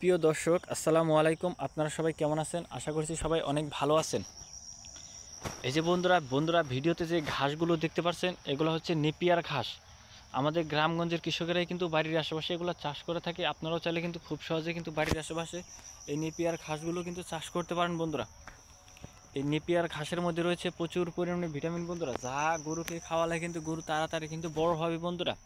প্রিয় দর্শক, আসসালামু আলাইকুম। আপনারা সবাই কেমন আছেন? আশা করছি সবাই অনেক ভালো আছেন। এই যে বন্ধুরা ভিডিওতে যে ঘাসগুলো দেখতে পাচ্ছেন, এগুলো হচ্ছে নেপিয়ার ঘাস। আমাদের গ্রামগঞ্জের কৃষকেরাই কিন্তু বাড়ির আশেপাশে এগুলো চাষ করে থাকে। আপনারাও চাইলে কিন্তু খুব সহজে কিন্তু বাড়ির আশেপাশে এই নেপিয়ার ঘাসগুলো কিন্তু চাষ করতে পারেন বন্ধুরা। এই নেপিয়ার ঘাসের মধ্যে রয়েছে প্রচুর পরিমাণে ভিটামিন বন্ধুরা, যা গরুকে খাওয়ালে কিন্তু গরু তাড়াতাড়ি কিন্তু বড় হবে বন্ধুরা।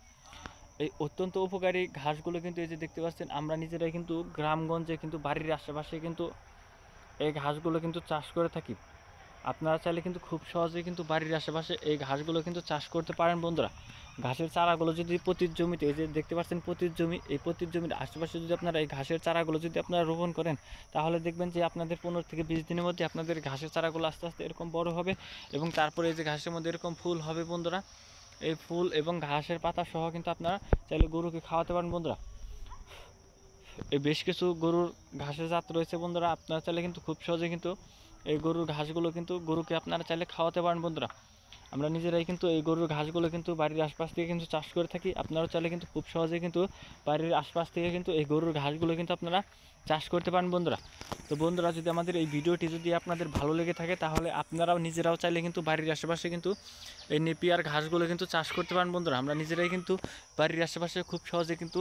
এই অত্যন্ত উপকারী ঘাসগুলো কিন্তু এই যে দেখতে পাচ্ছেন, আমরা নিজেরাই কিন্তু গ্রামগঞ্জে কিন্তু বাড়ির আশেপাশে কিন্তু এই ঘাসগুলো কিন্তু চাষ করে থাকি। আপনারা চাইলে কিন্তু খুব সহজেই কিন্তু বাড়ির আশেপাশে এই ঘাসগুলো কিন্তু চাষ করতে পারেন বন্ধুরা। ঘাসের চারাগুলো যদি প্রতির জমিতে, এই যে দেখতে পাচ্ছেন প্রতির জমি, এই প্রতির জমির আশেপাশে যদি আপনারা এই ঘাসের চারাগুলো যদি আপনারা রোপণ করেন, তাহলে দেখবেন যে আপনাদের 15 থেকে 20 দিনের মধ্যে আপনাদের ঘাসের চারাগুলো আস্তে আস্তে এরকম বড় হবে এবং তারপরে এই যে ঘাসের মধ্যে এরকম ফুল হবে বন্ধুরা। এই ফুল এবং ঘাসের পাতা সহ কিন্তু আপনারা চাইলে গরুকে খাওয়াতে পারেন বন্ধুরা। এই বেশ কিছু গরুর ঘাসের জাত রয়েছে বন্ধুরা, আপনারা চাইলে কিন্তু খুব সহজে কিন্তু এই গরুর ঘাসগুলো কিন্তু গরুকে আপনারা চাইলে খাওয়াতে পারেন বন্ধুরা। আমরা নিজেরাই কিন্তু এই গরুর ঘাসগুলো কিন্তু বাড়ির আশপাশ থেকে কিন্তু চাষ করে থাকি। আপনারাও চাইলে কিন্তু খুব সহজে কিন্তু বাড়ির আশপাশ থেকে কিন্তু এই গরুর ঘাসগুলো কিন্তু আপনারা চাষ করতে পারেন বন্ধুরা। তো বন্ধুরা, যদি আমাদের এই ভিডিওটি যদি আপনাদের ভালো লেগে থাকে, তাহলে আপনারাও নিজেরাও চাইলে কিন্তু বাড়ির আশেপাশে কিন্তু এই নেপিয়ার ঘাসগুলো কিন্তু চাষ করতে পারেন বন্ধুরা। আমরা নিজেরাই কিন্তু বাড়ির আশেপাশে খুব সহজে কিন্তু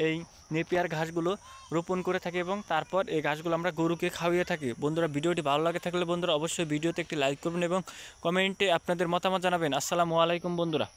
এই নেপিয়ার ঘাসগুলো রোপণ করে থাকি এবং তারপর এই ঘাসগুলো আমরা গরুকে খাওয়িয়ে থাকি বন্ধুরা। ভিডিওটি ভালো লাগে থাকলে বন্ধুরা অবশ্যই ভিডিওতে একটি লাইক করবেন এবং কমেন্টে আপনাদের মতামত জানাবেন। আসসালামু আলাইকুম বন্ধুরা।